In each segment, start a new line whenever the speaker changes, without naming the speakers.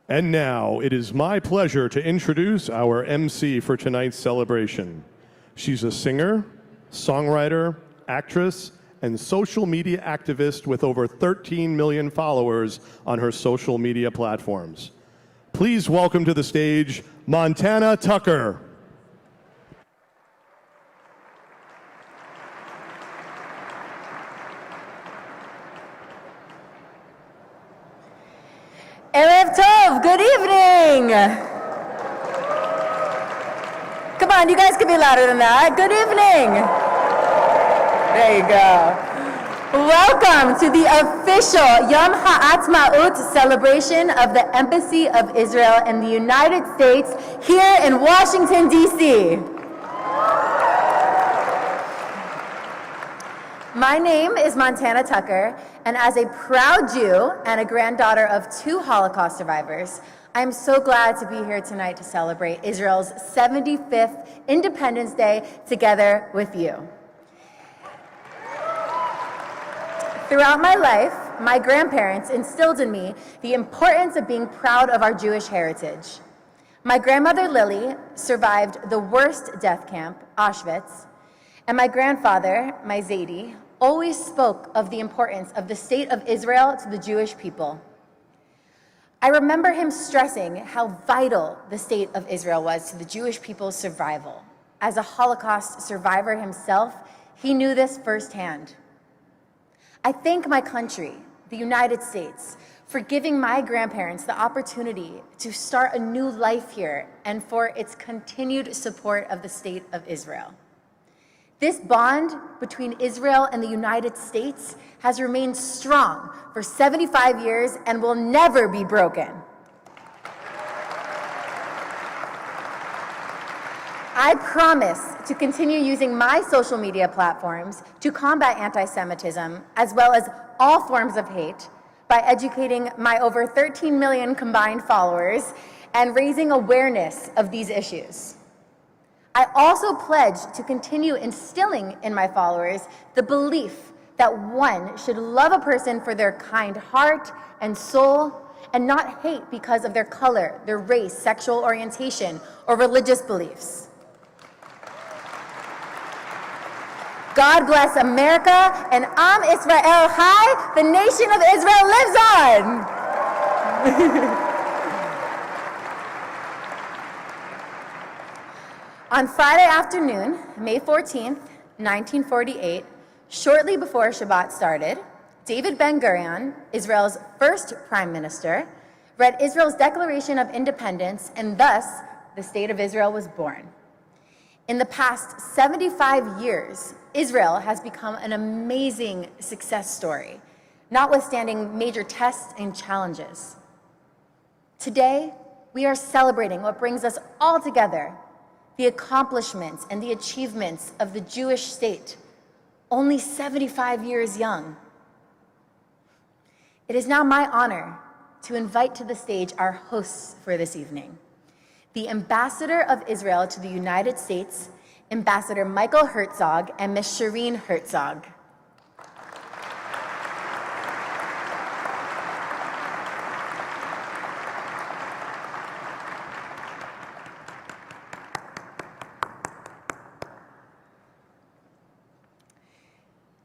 And now, it is my pleasure to introduce our MC for tonight's celebration. She's a singer, songwriter, actress, and social media activist with over 13 million followers on her social media platforms. Please welcome to the stage, Montana Tucker.
Erev Tov, good evening. Come on, you guys can be louder than that. Good evening. There you go. Welcome to the official Yom HaAtzmaut celebration of the Embassy of Israel in the United States here in Washington, D.C. My name is Montana Tucker, and as a proud Jew and a granddaughter of 2 Holocaust survivors, I'm so glad to be here tonight to celebrate Israel's 75th Independence Day together with you. Throughout my life, my grandparents instilled in me the importance of being proud of our Jewish heritage. My grandmother Lily survived the worst death camp, Auschwitz, and my grandfather, my Zaidi, always spoke of the importance of the state of Israel to the Jewish people. I remember him stressing how vital the state of Israel was to the Jewish people's survival. As a Holocaust survivor himself, he knew this firsthand. I thank my country, the United States, for giving my grandparents the opportunity to start a new life here and for its continued support of the state of Israel. This bond between Israel and the United States has remained strong for 75 years and will never be broken. I promise to continue using my social media platforms to combat anti-Semitism, as well as all forms of hate, by educating my over 13 million combined followers and raising awareness of these issues. I also pledge to continue instilling in my followers the belief that one should love a person for their kind heart and soul and not hate because of their color, their race, sexual orientation, or religious beliefs. God bless America, and Am Israel Chai, the nation of Israel lives on. On Friday afternoon, May 14th, 1948, shortly before Shabbat started, David Ben-Gurion, Israel's first prime minister, read Israel's Declaration of Independence, and thus the State of Israel was born. In the past 75 years, Israel has become an amazing success story, notwithstanding major tests and challenges. Today, we are celebrating what brings us all together: the accomplishments and the achievements of the Jewish state, only 75 years young. It is now my honor to invite to the stage our hosts for this evening, the Ambassador of Israel to the United States, Ambassador Michael Herzog and Ms. Shireen Herzog.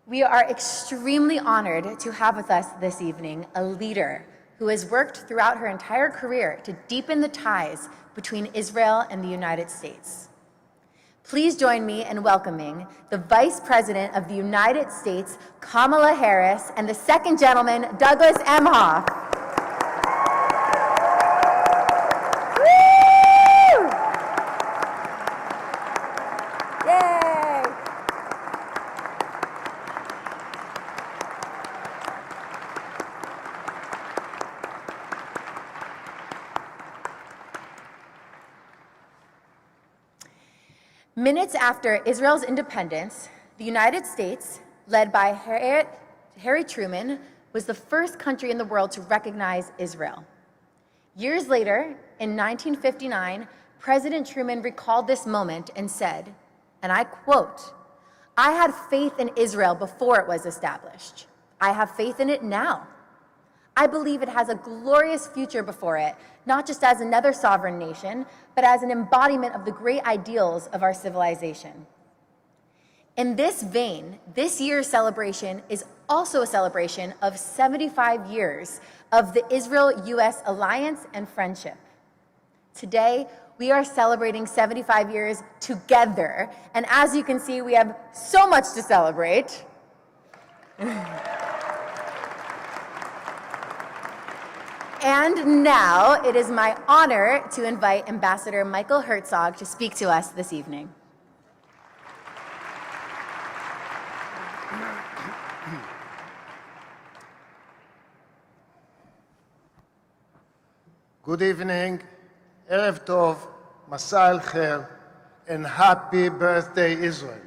We are extremely honored to have with us this evening a leader who has worked throughout her entire career to deepen the ties between Israel and the United States. Please join me in welcoming the Vice President of the United States, Kamala Harris, and the second gentleman, Douglas Emhoff. Minutes after Israel's independence, the United States, led by Harry Truman, was the first country in the world to recognize Israel. Years later, in 1959, President Truman recalled this moment and said, and I quote, "I had faith in Israel before it was established. I have faith in it now. I believe it has a glorious future before it, not just as another sovereign nation, but as an embodiment of the great ideals of our civilization. In this vein, this year's celebration is also a celebration of 75 years of the Israel-US alliance and friendship. Today, we are celebrating 75 years together, and as you can see, we have so much to celebrate. And now it is my honor to invite Ambassador Michael Herzog to speak to us this evening.
Good evening, Erev Tov, Masa al Khair, and happy birthday, Israel.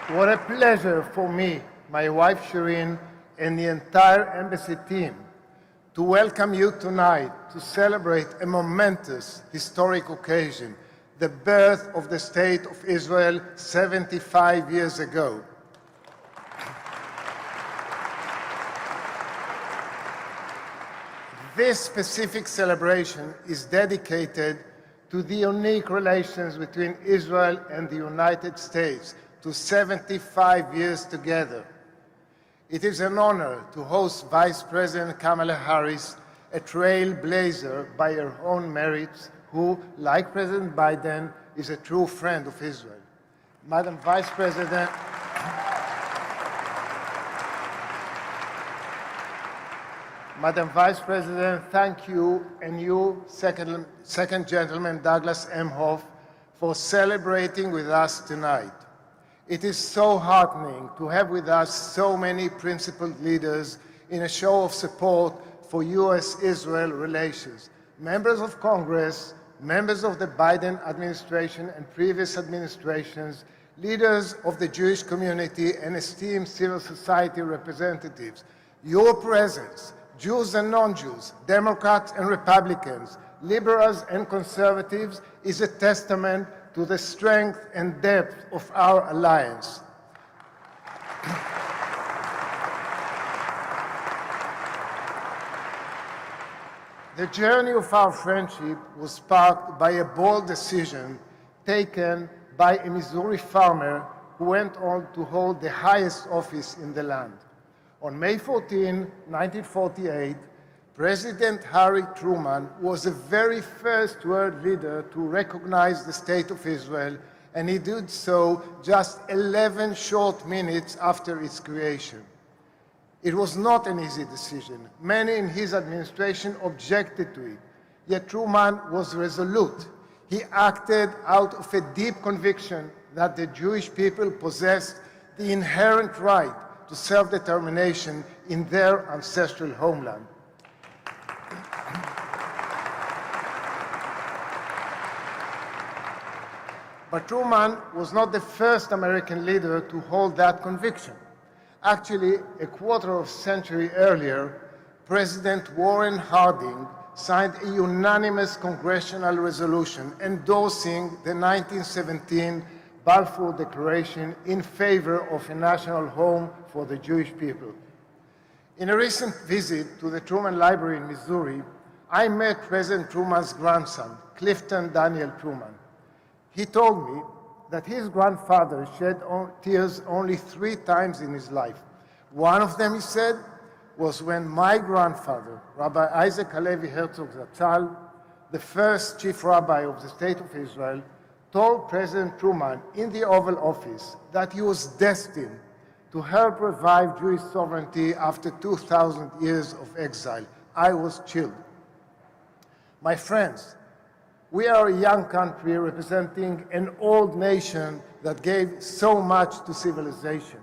What a pleasure for me, my wife Shireen, and the entire embassy team to welcome you tonight to celebrate a momentous historic occasion, the birth of the State of Israel 75 years ago. This specific celebration is dedicated to the unique relations between Israel and the United States, to 75 years together. It is an honor to host Vice President Kamala Harris, a trailblazer by her own merits, who, like President Biden, is a true friend of Israel. Madam Vice President, thank you and you, Second Gentleman Douglas Emhoff, for celebrating with us tonight. It is so heartening to have with us so many principled leaders in a show of support for U.S.-Israel relations. Members of Congress, members of the Biden administration and previous administrations, leaders of the Jewish community, and esteemed civil society representatives. Your presence, Jews and non-Jews, Democrats and Republicans, liberals and conservatives, is a testament to the strength and depth of our alliance. The journey of our friendship was sparked by a bold decision taken by a Missouri farmer who went on to hold the highest office in the land. On May 14, 1948, President Harry Truman was the very first world leader to recognize the State of Israel, and he did so just 11 short minutes after its creation. It was not an easy decision. Many in his administration objected to it, yet Truman was resolute. He acted out of a deep conviction that the Jewish people possessed the inherent right to self-determination in their ancestral homeland. But Truman was not the first American leader to hold that conviction. Actually, a quarter of a century earlier, President Warren Harding signed a unanimous congressional resolution endorsing the 1917 Balfour Declaration in favor of a national home for the Jewish people. In a recent visit to the Truman Library in Missouri, I met President Truman's grandson, Clifton Daniel Truman. He told me that his grandfather shed tears only 3 times in his life. One of them, he said, was when my grandfather, Rabbi Isaac Halevi Herzog Zatzal, the first chief rabbi of the State of Israel, told President Truman in the Oval Office that he was destined to help revive Jewish sovereignty after 2,000 years of exile. I was chilled. My friends, we are a young country representing an old nation that gave so much to civilization.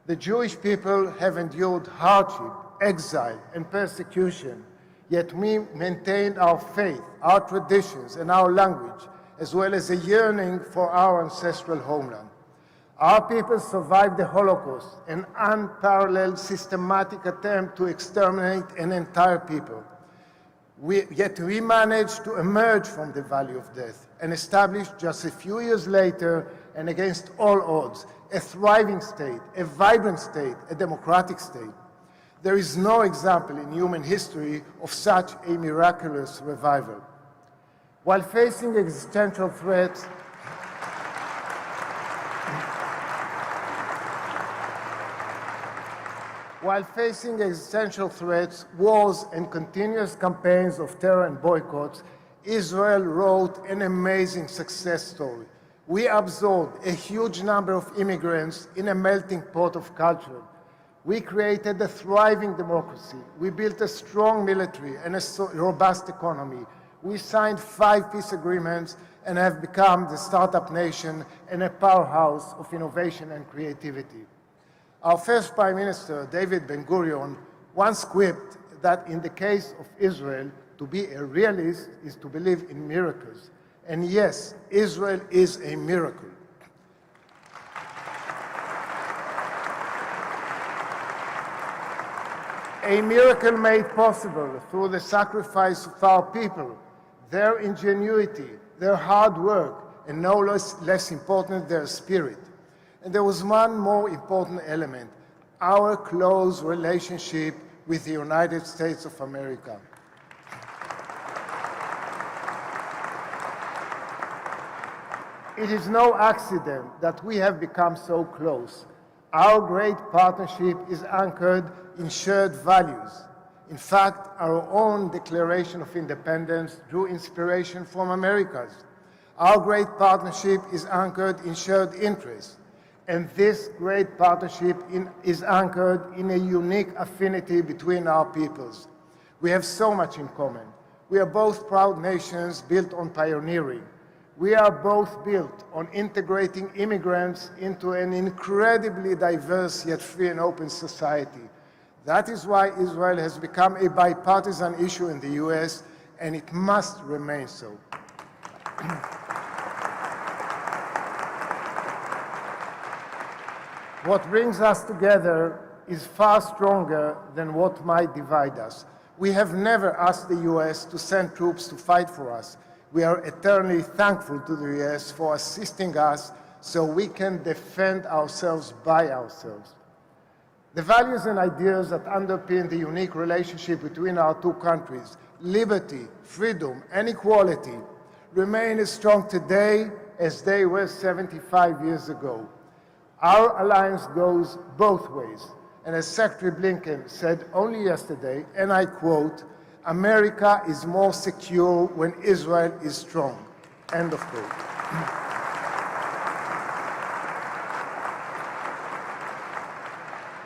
The Jewish people have endured hardship, exile, and persecution, yet we maintained our faith, our traditions, and our language, as well as a yearning for our ancestral homeland. Our people survived the Holocaust, an unparalleled systematic attempt to exterminate an entire people. Yet we managed to emerge from the valley of death and establish just a few years later and against all odds, a thriving state, a vibrant state, a democratic state. There is no example in human history of such a miraculous revival. While facing existential threats, wars, and continuous campaigns of terror and boycotts, Israel wrote an amazing success story. We absorbed a huge number of immigrants in a melting pot of culture. We created a thriving democracy. We built a strong military and a robust economy. We signed 5 peace agreements and have become the startup nation and a powerhouse of innovation and creativity. Our first Prime Minister, David Ben-Gurion, once quipped that in the case of Israel, to be a realist is to believe in miracles. And yes, Israel is a miracle. A miracle made possible through the sacrifice of our people, their ingenuity, their hard work, and no less important, their spirit. And there was one more important element, our close relationship with the United States of America. It is no accident that we have become so close. Our great partnership is anchored in shared values. In fact, our own Declaration of Independence drew inspiration from America's. Our great partnership is anchored in shared interests. And this great partnership is anchored in a unique affinity between our peoples. We have so much in common. We are both proud nations built on pioneering. We are both built on integrating immigrants into an incredibly diverse yet free and open society. That is why Israel has become a bipartisan issue in the US, and it must remain so. What brings us together is far stronger than what might divide us. We have never asked the US to send troops to fight for us. We are eternally thankful to the US for assisting us so we can defend ourselves by ourselves. The values and ideas that underpin the unique relationship between our two countries, liberty, freedom, and equality, remain as strong today as they were 75 years ago. Our alliance goes both ways. And as Secretary Blinken said only yesterday, and I quote, "America is more secure when Israel is strong." End of quote.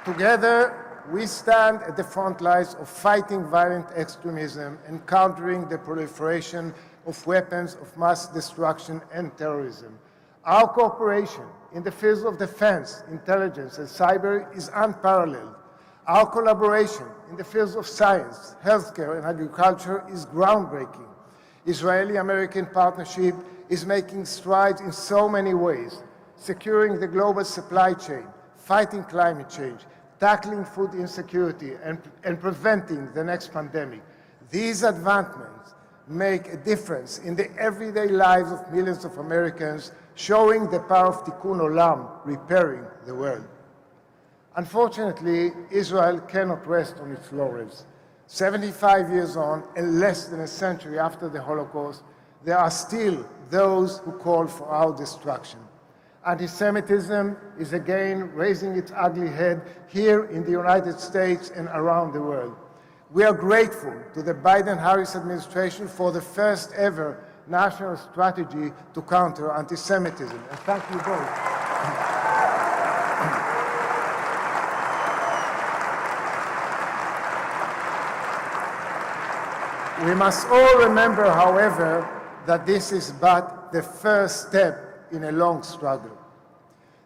Together, we stand at the front lines of fighting violent extremism and countering the proliferation of weapons of mass destruction and terrorism. Our cooperation in the fields of defense, intelligence, and cyber is unparalleled. Our collaboration in the fields of science, healthcare, and agriculture is groundbreaking. Israeli-American partnership is making strides in so many ways, securing the global supply chain, fighting climate change, tackling food insecurity, and preventing the next pandemic. These advancements make a difference in the everyday lives of millions of Americans, showing the power of Tikkun Olam, repairing the world. Unfortunately, Israel cannot rest on its laurels. 75 years on, and less than a century after the Holocaust, there are still those who call for our destruction. Anti-Semitism is again raising its ugly head here in the United States and around the world. We are grateful to the Biden-Harris administration for the first ever national strategy to counter anti-Semitism. And thank you both. We must all remember, however, that this is but the first step in a long struggle.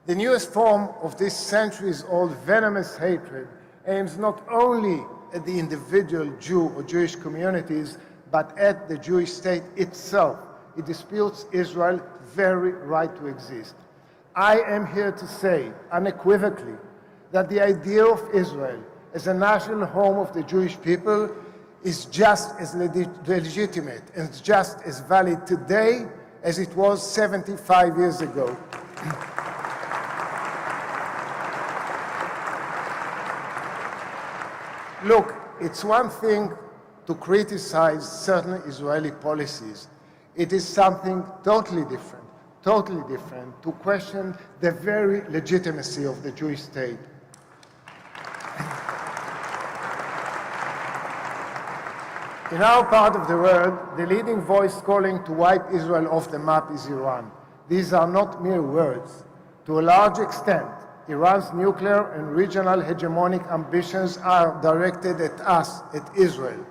The newest form of this centuries-old venomous hatred aims not only at the individual Jew or Jewish communities, but at the Jewish state itself. It disputes Israel's very right to exist. I am here to say unequivocally that the idea of Israel as a national home of the Jewish people is just as legitimate and just as valid today as it was 75 years ago. Look, it's one thing to criticize certain Israeli policies. It is something totally different to question the very legitimacy of the Jewish state. In our part of the world, the leading voice calling to wipe Israel off the map is Iran. These are not mere words. To a large extent, Iran's nuclear and regional hegemonic ambitions are directed at us, at Israel.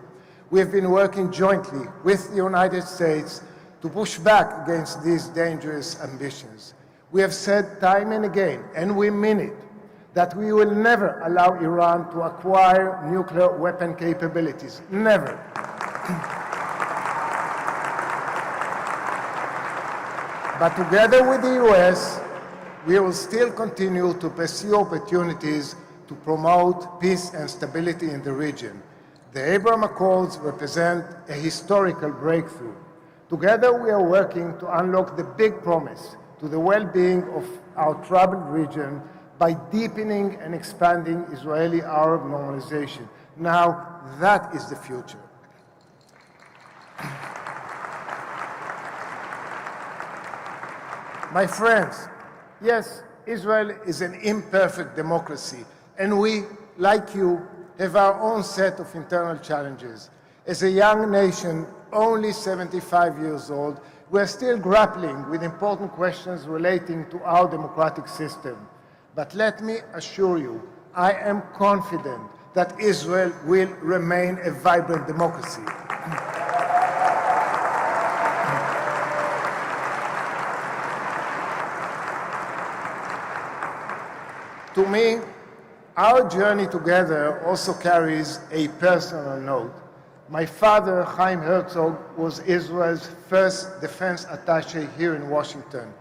We have been working jointly with the United States to push back against these dangerous ambitions. We have said time and again, and we mean it, that we will never allow Iran to acquire nuclear weapon capabilities. Never. But together with the US, we will still continue to pursue opportunities to promote peace and stability in the region. The Abraham Accords represent a historical breakthrough. Together, we are working to unlock the big promise to the well-being of our troubled region by deepening and expanding Israeli-Arab normalization. Now, that is the future. My friends, yes, Israel is an imperfect democracy, and we, like you, have our own set of internal challenges. As a young nation, only 75 years old, we are still grappling with important questions relating to our democratic system. But let me assure you, I am confident that Israel will remain a vibrant democracy. To me, our journey together also carries a personal note. My father, Chaim Herzog, was Israel's first defense attaché here in Washington.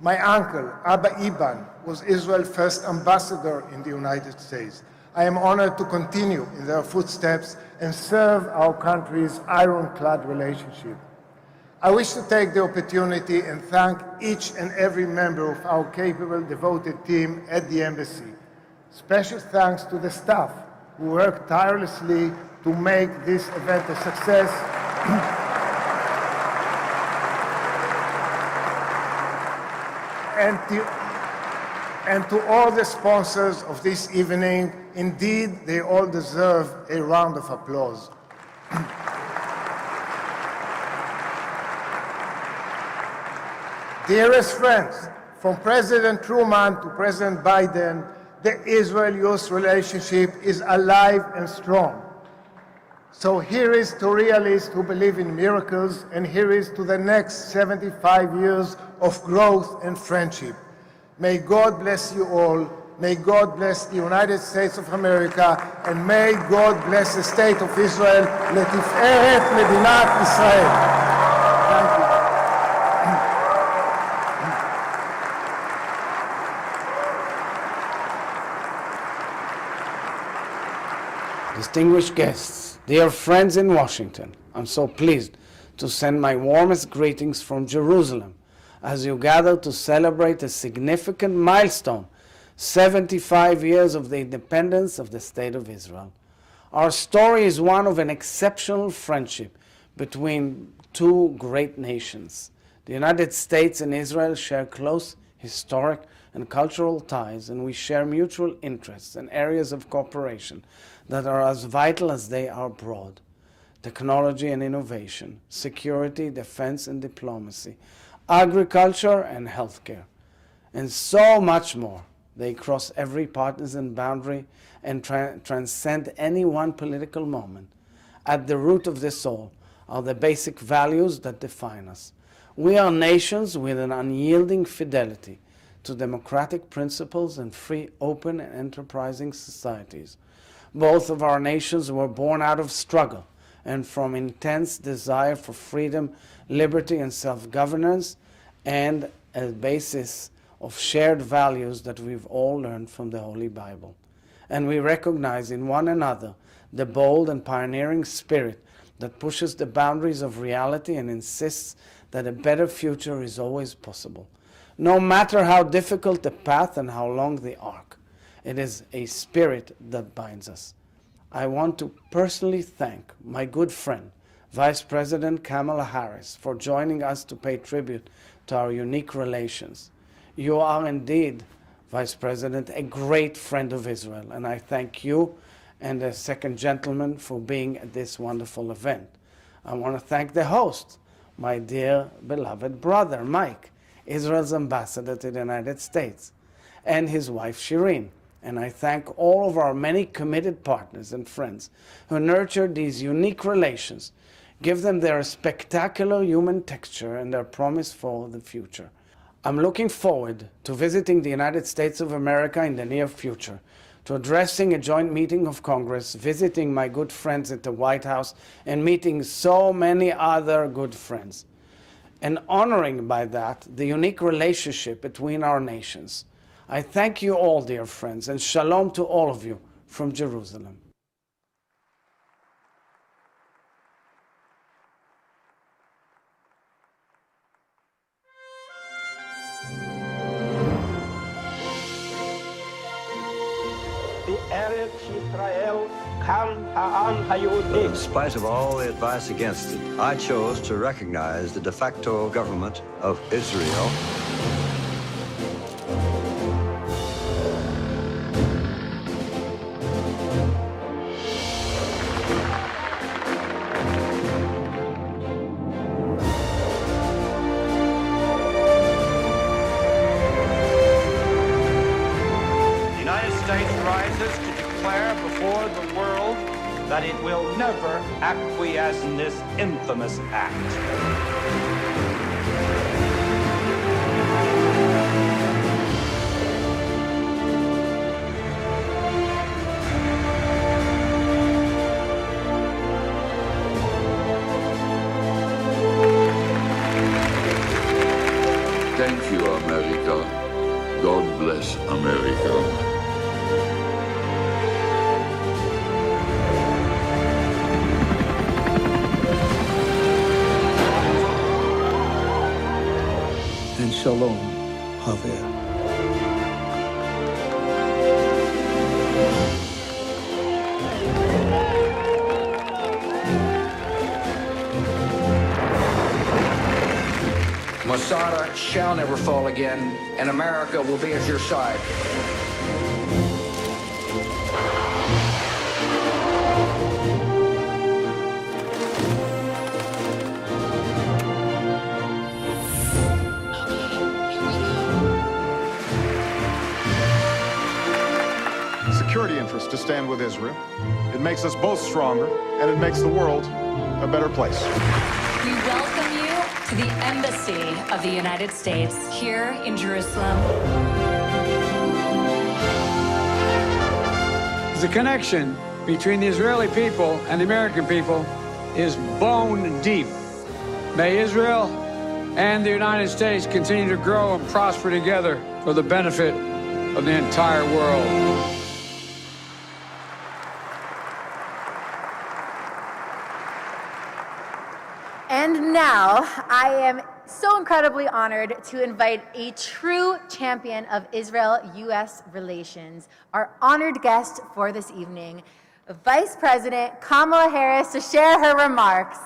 My uncle, Abba Iban, was Israel's first ambassador in the United States. I am honored to continue in their footsteps and serve our country's ironclad relationship. I wish to take the opportunity and thank each and every member of our capable, devoted team at the embassy. Special thanks to the staff who worked tirelessly to make this event a success. And to all the sponsors of this evening, indeed, they all deserve a round of applause. Dearest friends, from President Truman to President Biden, the Israel-US relationship is alive and strong. So here is to realists who believe in miracles, and here is to the next 75 years of growth and friendship. May God bless you all. May God bless the United States of America, and may God bless the state of Israel. Letiferet Medinat Israel. Thank you.
Distinguished guests, dear friends in Washington, I'm so pleased to send my warmest greetings from Jerusalem as you gather to celebrate a significant milestone, 75 years of the independence of the State of Israel. Our story is one of an exceptional friendship between two great nations. The United States and Israel share close historic and cultural ties, and we share mutual interests and areas of cooperation that are as vital as they are broad. Technology and innovation, security, defense and diplomacy, agriculture and healthcare, and so much more. They cross every partisan boundary and transcend any one political moment. At the root of this all are the basic values that define us. We are nations with an unyielding fidelity to democratic principles and free, open, and enterprising societies. Both of our nations were born out of struggle and from intense desire for freedom, liberty, and self-governance, and a basis of shared values that we've all learned from the Holy Bible. And we recognize in one another the bold and pioneering spirit that pushes the boundaries of reality and insists that a better future is always possible. No matter how difficult the path and how long the arc, it is a spirit that binds us. I want to personally thank my good friend, Vice President Kamala Harris, for joining us to pay tribute to our unique relations. You are indeed, Vice President, a great friend of Israel, and I thank you and the second gentleman for being at this wonderful event. I want to thank the host, my dear beloved brother, Mike, Israel's ambassador to the United States, and his wife, Shireen. And I thank all of our many committed partners and friends who nurture these unique relations, give them their spectacular human texture and their promise for the future. I'm looking forward to visiting the United States of America in the near future, to addressing a joint meeting of Congress, visiting my good friends at the White House, and meeting so many other good friends, and honoring by that the unique relationship between our nations. I thank you all, dear friends, and shalom to all of you from Jerusalem.
In spite of all the advice against it, I chose to recognize the de facto government of Israel.
The United States rises to declare before the world that it will never acquiesce in this infamous act.
Thank you, America. God bless America.
And shalom, Haver.
Masada shall never fall again, and America will be at your side.
Security interests to stand with Israel. It makes us both stronger, and it makes the world a better place.
We welcome you to the Embassy of the United States here in Jerusalem.
The connection between the Israeli people and the American people is bone deep. May Israel and the United States continue to grow and prosper together for the benefit of the entire world.
And now, I am so incredibly honored to invite a true champion of Israel-U.S. relations, our honored guest for this evening, Vice President Kamala Harris, to share her remarks.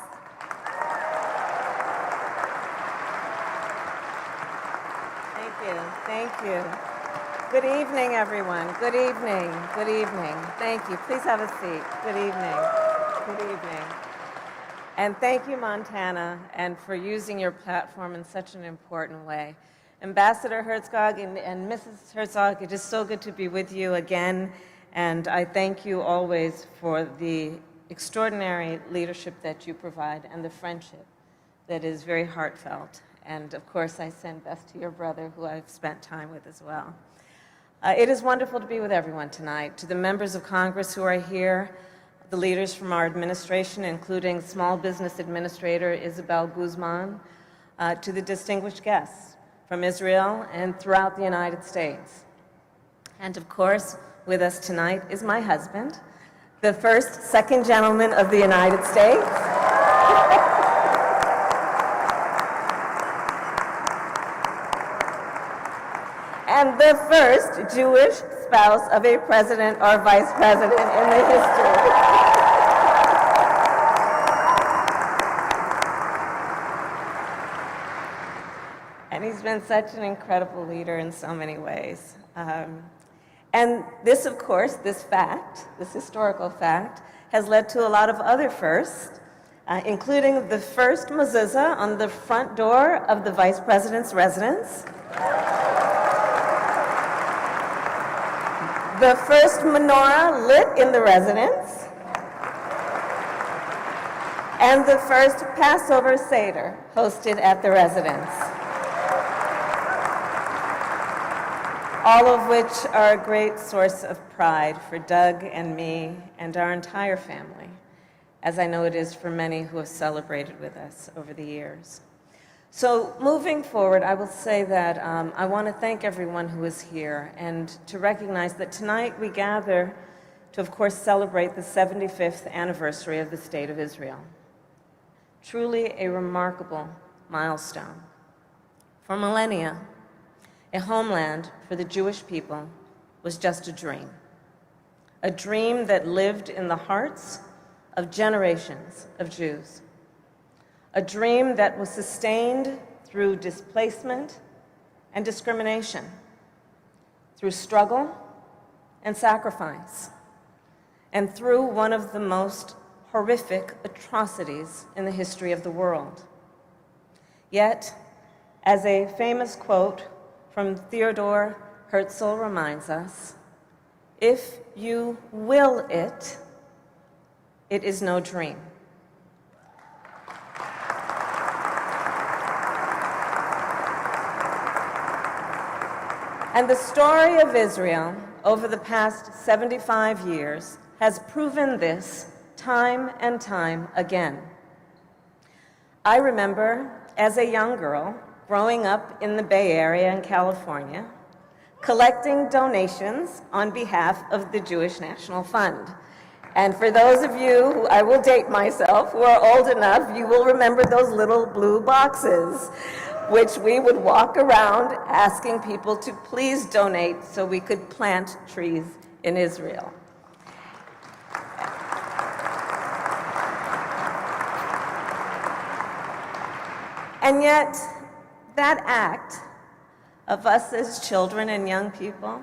Thank you. Thank you. Good evening, everyone. Good evening. Good evening. Thank you. Please have a seat. Good evening. Good evening. And thank you, Montana, and for using your platform in such an important way. Ambassador Herzog and Mrs. Herzog, it is so good to be with you again, and I thank you always for the extraordinary leadership that you provide and the friendship that is very heartfelt. And of course, I send best to your brother, who I've spent time with as well. It is wonderful to be with everyone tonight. To the members of Congress who are here, the leaders from our administration, including Small Business Administrator Isabel Guzman, to the distinguished guests from Israel and throughout the United States. And of course, with us tonight is my husband, the second gentleman of the United States. the first Jewish spouse of a president or vice president in the history. And he's been such an incredible leader in so many ways. And this, of course, this historical fact, has led to a lot of other firsts, including the first mezuzah on the front door of the vice president's residence, the first menorah lit in the residence, and the first Passover Seder hosted at the residence. All of which are a great source of pride for Doug and me and our entire family, as I know it is for many who have celebrated with us over the years. So moving forward, I will say that I want to thank everyone who is here and to recognize that tonight we gather to, of course, celebrate the 75th anniversary of the State of Israel. Truly a remarkable milestone. For millennia, a homeland for the Jewish people was just a dream that lived in the hearts of generations of Jews, a dream that was sustained through displacement and discrimination, through struggle and sacrifice, and through one of the most horrific atrocities in the history of the world. Yet, as a famous quote from Theodore Herzl reminds us, if you will it, it is no dream. And the story of Israel over the past 75 years has proven this time and time again. I remember as a young girl growing up in the Bay Area in California, collecting donations on behalf of the Jewish National Fund. And for those of you who, I will date myself, who are old enough, you will remember those little blue boxes, which we would walk around asking people to please donate so we could plant trees in Israel. And yet, that act of us as children and young people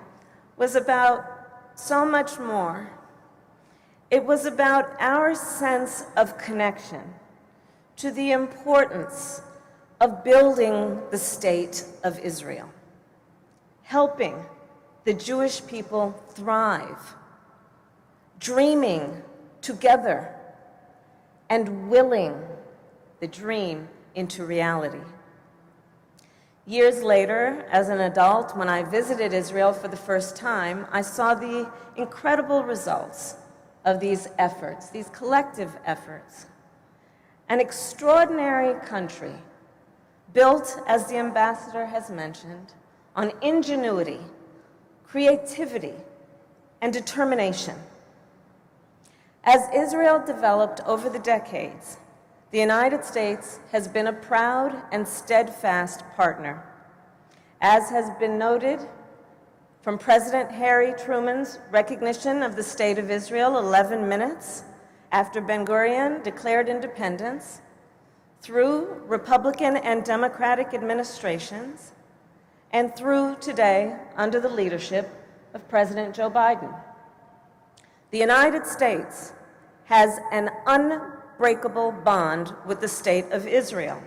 was about so much more. It was about our sense of connection to the importance of building the state of Israel, helping the Jewish people thrive, dreaming together, and willing the dream into reality. Years later, as an adult, when I visited Israel for the first time, I saw the incredible results of these efforts, these collective efforts. An extraordinary country built, as the ambassador has mentioned, on ingenuity, creativity, and determination. As Israel developed over the decades, the United States has been a proud and steadfast partner, as has been noted from President Harry Truman's recognition of the State of Israel 11 minutes after Ben-Gurion declared independence, through Republican and Democratic administrations, and through today under the leadership of President Joe Biden. The United States has an unbreakable bond with the State of Israel.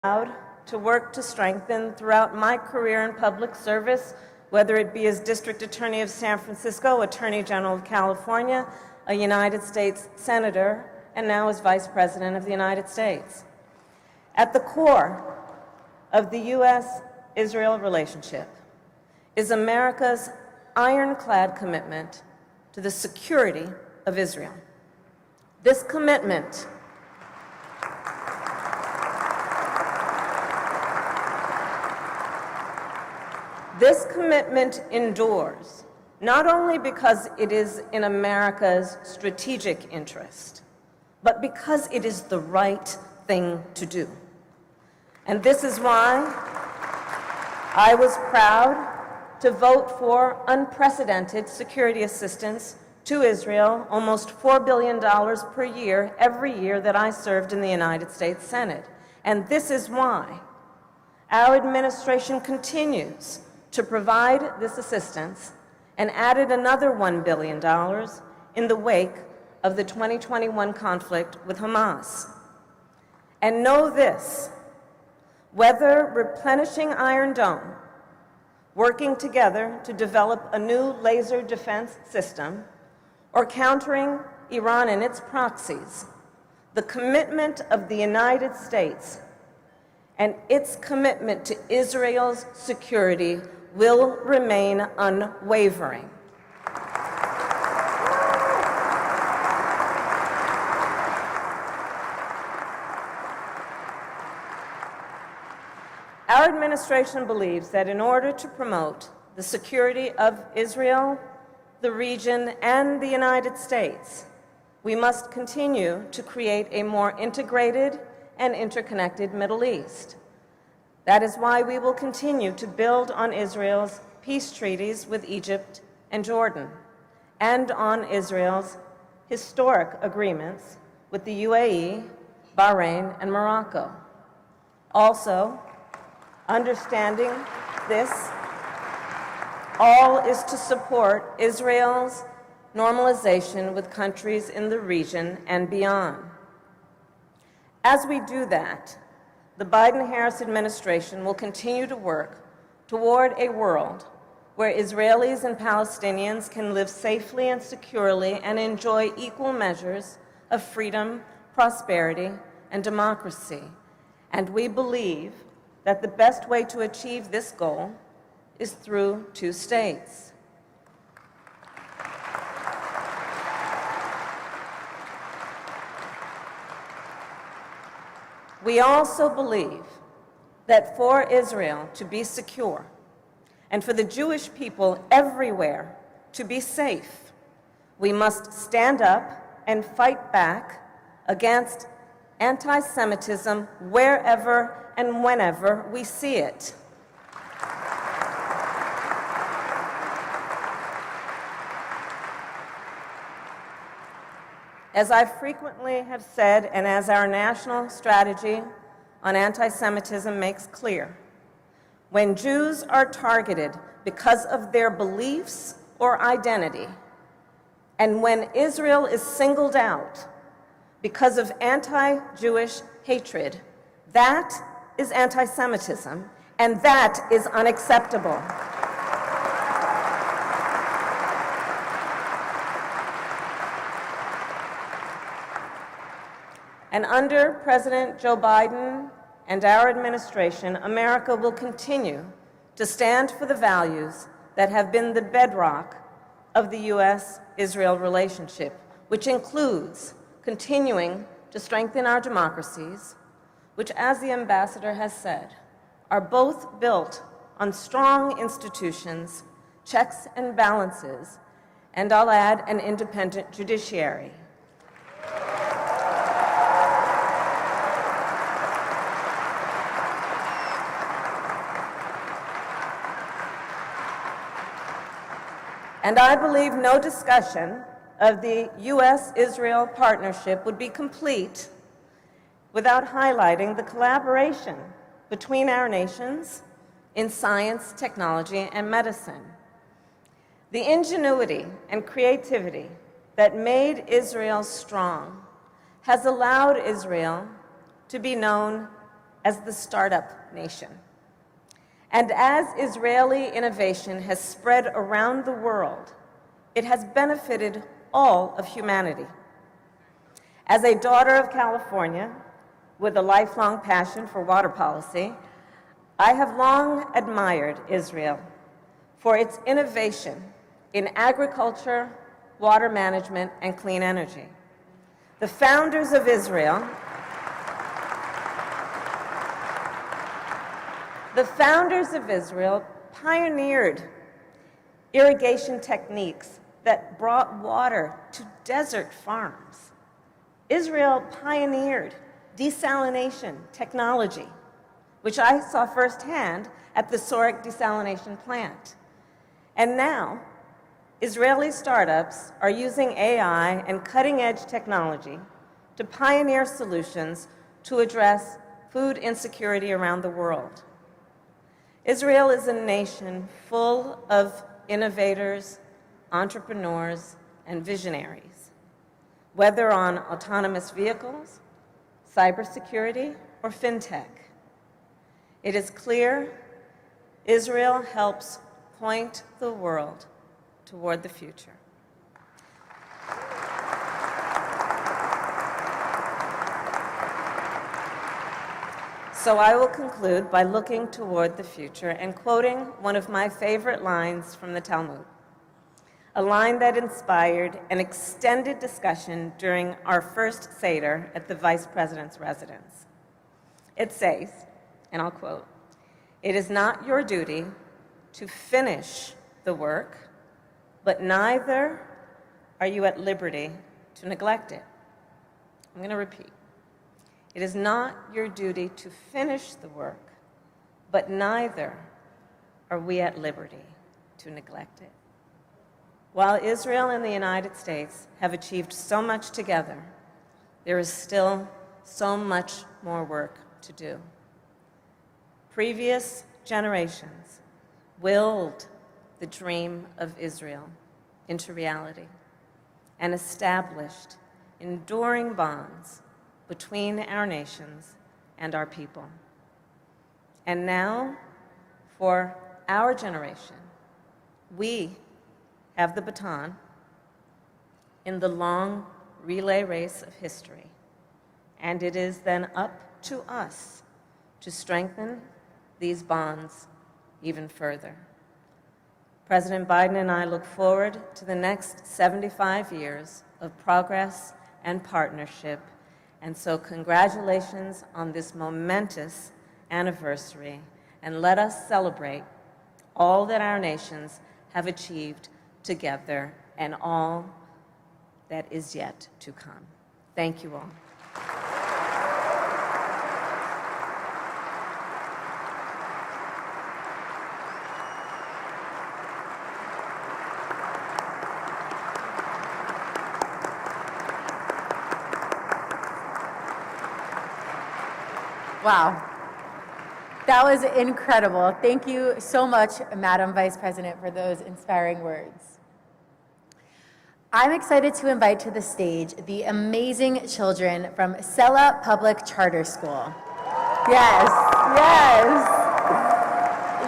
Proud to work to strengthen throughout my career in public service, whether it be as District Attorney of San Francisco, Attorney General of California, a United States Senator, and now as Vice President of the United States. At the core of the U.S.-Israel relationship is America's ironclad commitment to the security of Israel. This commitment endures, not only because it is in America's strategic interest, but because it is the right thing to do. And this is why I was proud to vote for unprecedented security assistance to Israel, almost $4 billion per year, every year that I served in the United States Senate. And this is why our administration continues to provide this assistance and added another $1 billion in the wake of the 2021 conflict with Hamas. And know this, whether replenishing Iron Dome, working together to develop a new laser defense system, or countering Iran and its proxies, the commitment of the United States and its commitment to Israel's security will remain unwavering. Our administration believes that in order to promote the security of Israel, the region, and the United States, we must continue to create a more integrated and interconnected Middle East. That is why we will continue to build on Israel's peace treaties with Egypt and Jordan, and on Israel's historic agreements with the UAE, Bahrain, and Morocco. Also, understanding this, all is to support Israel's normalization with countries in the region and beyond. As we do that, the Biden-Harris administration will continue to work toward a world where Israelis and Palestinians can live safely and securely and enjoy equal measures of freedom, prosperity, and democracy. And we believe that the best way to achieve this goal is through two states. We also believe that for Israel to be secure and for the Jewish people everywhere to be safe, we must stand up and fight back against anti-Semitism wherever and whenever we see it. As I frequently have said, and as our national strategy on anti-Semitism makes clear, when Jews are targeted because of their beliefs or identity, and when Israel is singled out because of anti-Jewish hatred, that is anti-Semitism, and that is unacceptable. And under President Joe Biden and our administration, America will continue to stand for the values that have been the bedrock of the U.S.-Israel relationship, which includes continuing to strengthen our democracies, which, as the ambassador has said, are both built on strong institutions, checks and balances, and I'll add, an independent judiciary. And I believe no discussion of the U.S.-Israel partnership would be complete without highlighting the collaboration between our nations in science, technology, and medicine. The ingenuity and creativity that made Israel strong has allowed Israel to be known as the startup nation. And as Israeli innovation has spread around the world, it has benefited all of humanity. As a daughter of California with a lifelong passion for water policy, I have long admired Israel for its innovation in agriculture, water management, and clean energy. The founders of Israel pioneered irrigation techniques that brought water to desert farms. Israel pioneered desalination technology, which I saw firsthand at the Sorek desalination plant. And now, Israeli startups are using AI and cutting-edge technology to pioneer solutions to address food insecurity around the world. Israel is a nation full of innovators, entrepreneurs, and visionaries, whether on autonomous vehicles, cybersecurity, or fintech. It is clear Israel helps point the world toward the future. So I will conclude by looking toward the future and quoting one of my favorite lines from the Talmud, a line that inspired an extended discussion during our first Seder at the Vice President's residence. It says, and I'll quote, "It is not your duty to finish the work, but neither are you at liberty to neglect it." I'm going to repeat. It is not your duty to finish the work, but neither are we at liberty to neglect it. While Israel and the United States have achieved so much together, there is still so much more work to do. Previous generations willed the dream of Israel into reality and established enduring bonds between our nations and our people. And now, for our generation, we have the baton in the long relay race of history, and it is then up to us to strengthen these bonds even further. President Biden and I look forward to the next 75 years of progress and partnership. And so congratulations on this momentous anniversary, and let us celebrate all that our nations have achieved together and all that is yet to come. Thank you all.
Wow. That was incredible. Thank you so much, Madam Vice President, for those inspiring words. I'm excited to invite to the stage the amazing children from Sela Public Charter School. Yes, yes.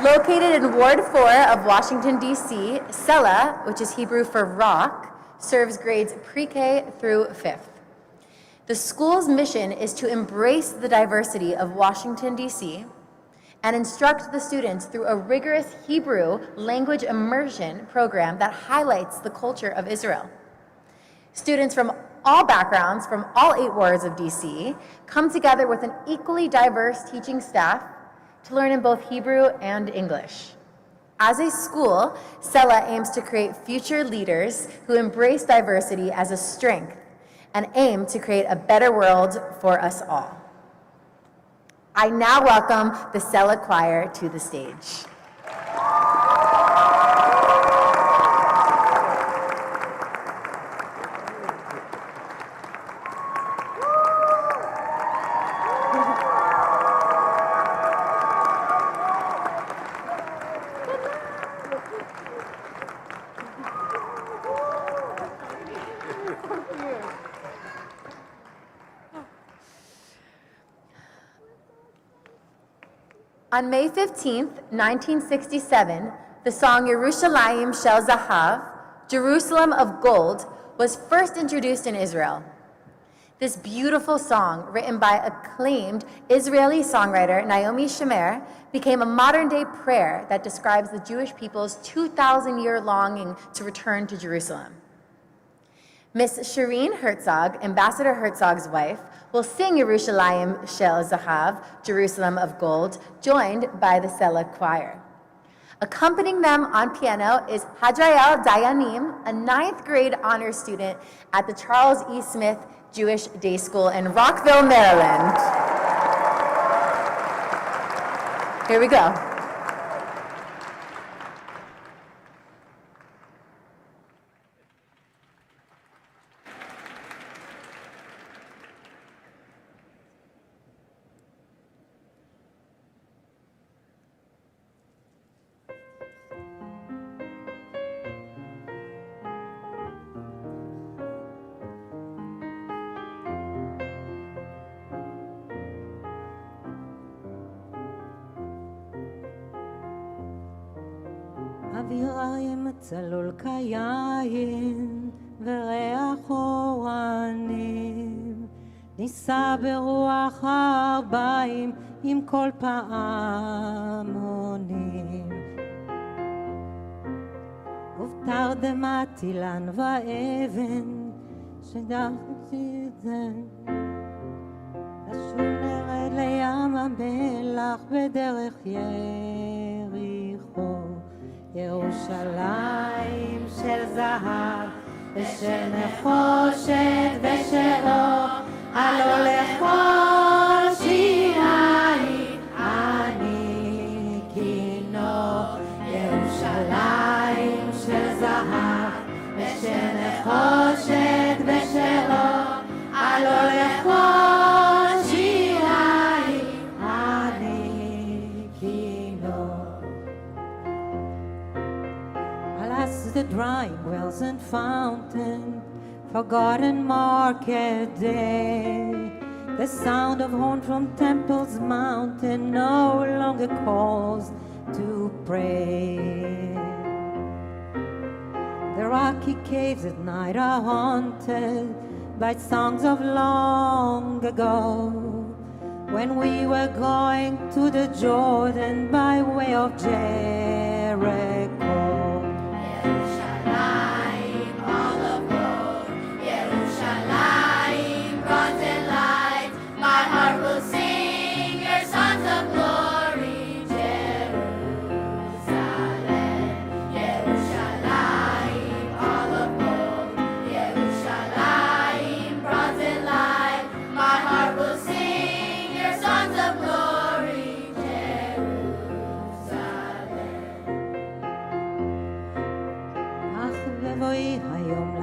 Located in Ward 4 of Washington, D.C., Sela, which is Hebrew for rock, serves grades pre-K through 5th. The school's mission is to embrace the diversity of Washington, D.C., and instruct the students through a rigorous Hebrew language immersion program that highlights the culture of Israel. Students from all backgrounds, from all 8 wards of D.C., come together with an equally diverse teaching staff to learn in both Hebrew and English. As a school, Sela aims to create future leaders who embrace diversity as a strength and aim to create a better world for us all. I now welcome the Sela Choir to the stage. On May 15, 1967, the song Yerushalayim Shel Zahav, Jerusalem of Gold, was first introduced in Israel. This beautiful song, written by acclaimed Israeli songwriter Naomi Shemer, became a modern-day prayer that describes the Jewish people's 2,000-year longing to return to Jerusalem. Miss Shireen Herzog, Ambassador Herzog's wife, will sing Yerushalayim Shel Zahav, Jerusalem of Gold, joined by the Sela Choir. Accompanying them on piano is Hadrael Dayanim, a 9th grade honors student at the Charles E. Smith Jewish Day School in Rockville, Maryland. Here we go.
אוויריים צלול כיין וריח אורנים נישא ברוח הארבעים עם כל פעמונים ובתרדמת אילן ואבן שדחתי את זה לשוב נרד לים המלח בדרך יריחו ירושלים של זהב ושל נחושת ושל אור הלא לכל שירייך אני כינור ירושלים של זהב ושל נחושת ושל אור הלא לכל שירייך אני כינור Alas, the drying wells and fountain, forgotten market day. The sound of horn from Temple's mountain no longer calls to pray. The rocky caves at night are haunted by songs of long ago, when we were going to the Jordan by way of Jericho.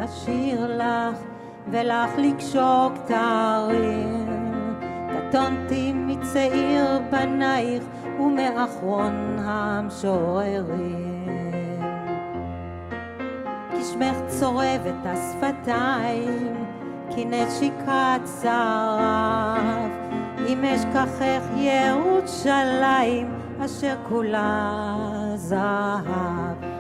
לשיר לך ולך לקשור כתרים קטונתי מצעיר בנייך ומאחרון המשוררים כי שמך צורב את השפתיים כי נשיקת שרף אם אשכחך ירושלים אשר כולה זהב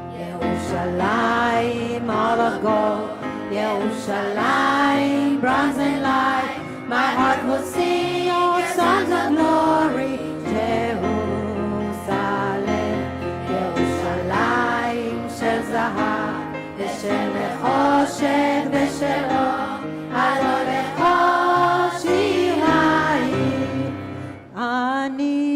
Yerushalayim, all of gold. Yerushalayim, bronze and light. My heart will sing your songs of glory. Jerusalem, Yerushalayim, shel zahav, v'shel nechoshet, v'shel or, halo lechol shirayim. Ani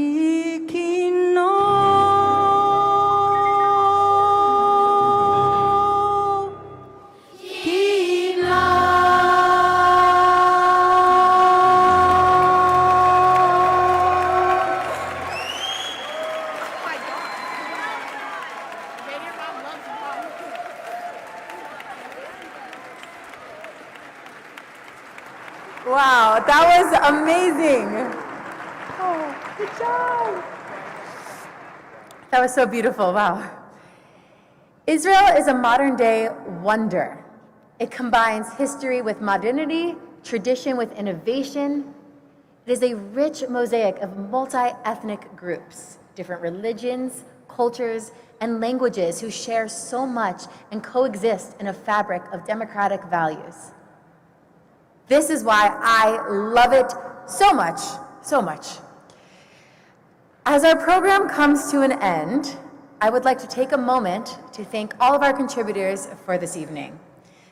Wow, that was amazing. Oh, good job. That was so beautiful, wow. Israel is a modern-day wonder. It combines history with modernity, tradition with innovation. It is a rich mosaic of multi-ethnic groups, different religions, cultures, and languages who share so much and coexist in a fabric of democratic values. This is why I love it so much, so much. As our program comes to an end, I would like to take a moment to thank all of our contributors for this evening.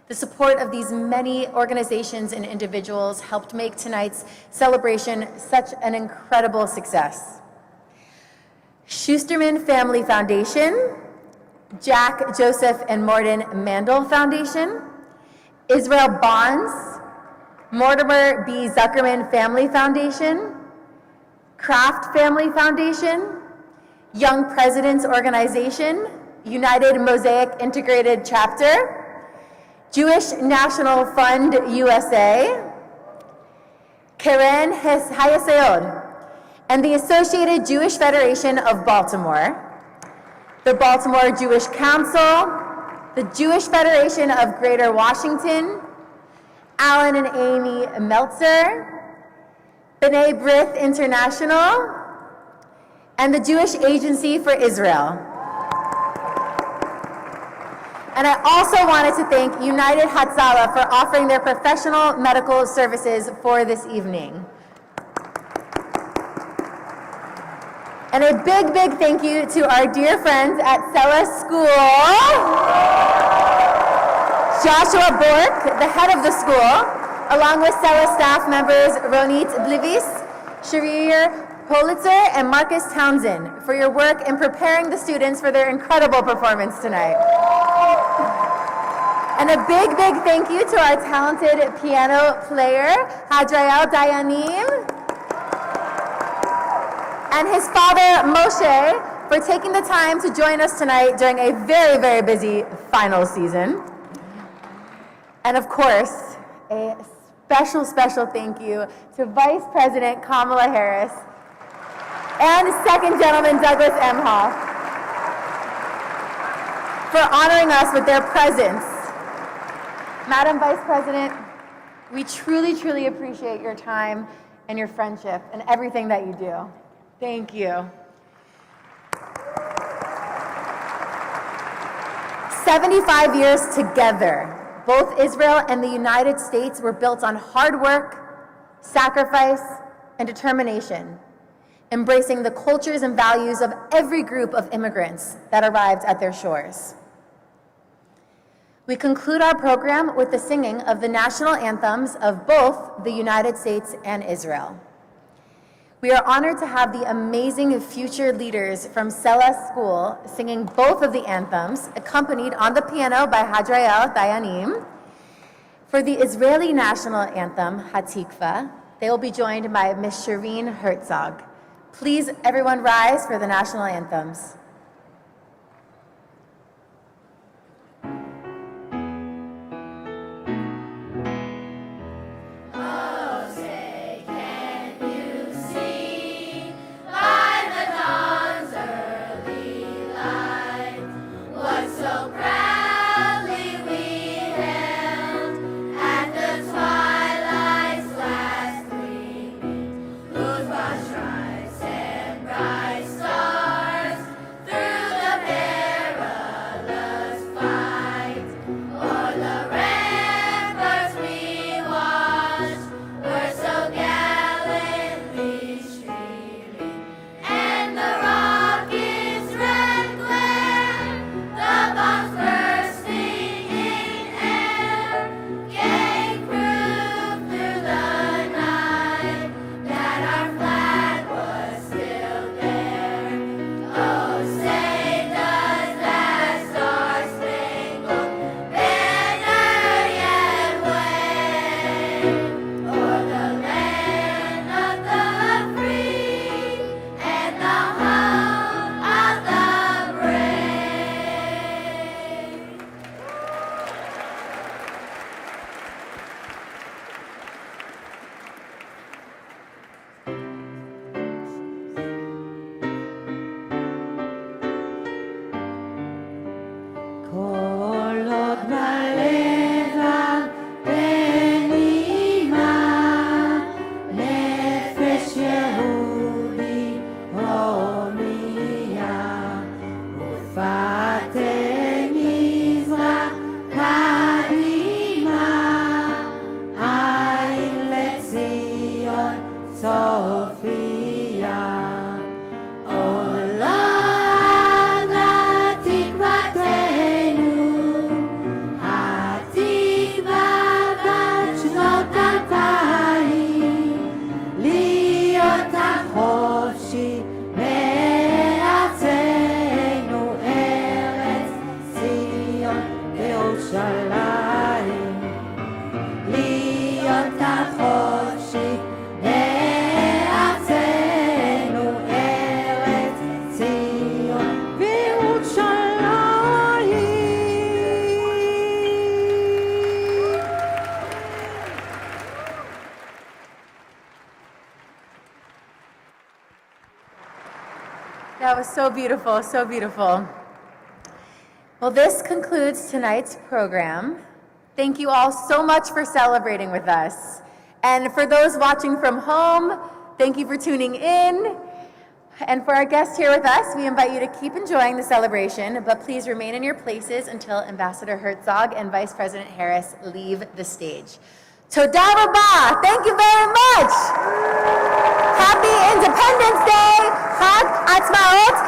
The support of these many organizations and individuals helped make tonight's celebration such an incredible success. Schusterman Family Foundation, Jack, Joseph, and Morden Mandel Foundation, Israel Bonds, Mortimer B. Zuckerman Family Foundation, Kraft Family Foundation, Young Presidents Organization, United Mosaic Integrated Chapter, Jewish National Fund USA, Keren Hayaseyod, and the Associated Jewish Federation of Baltimore, the Baltimore Jewish Council, the Jewish Federation of Greater Washington, Alan and Amy Meltzer, B'nai B'rith International, and the Jewish Agency for Israel. And I also wanted to thank United Hatzalah for offering their professional medical services for this evening. And a big, big thank you to our dear friends at Sella School. Joshua Bork, the head of the school, along with Sella staff members Ronit Blivis, Sharir Politzer, and Marcus Townsend for your work in preparing the students for their incredible performance tonight. And a big, big thank you to our talented piano player, Hadrael Dayanim, and his father, Moshe, for taking the time to join us tonight during a very, very busy final season. And of course, a special, special thank you to Vice President Kamala Harris and Second Gentleman Douglas Emhoff for honoring us with their presence. Madam Vice President, we truly, truly appreciate your time and your friendship and everything that you do. Thank you. 75 years together, both Israel and the United States were built on hard work, sacrifice, and determination, embracing the cultures and values of every group of immigrants that arrived at their shores. We conclude our program with the singing of the national anthems of both the United States and Israel. We are honored to have the amazing future leaders from Sella School singing both of the anthems, accompanied on the piano by Hadrael Dayanim. For the Israeli national anthem, Hatikva, they will be joined by Ms. Shireen Herzog. Please, everyone rise for the national anthems.
אותה חופשי מארצנו
was so beautiful, so beautiful. Well, this concludes tonight's program. Thank you all so much for celebrating with us. And for those watching from home, thank you for tuning in. And for our guests here with us, we invite you to keep enjoying the celebration, but please remain in your places until Ambassador Herzog and Vice President Harris leave the stage. Toda Rabah, thank you very much. Happy Independence Day, Chag Atzmaut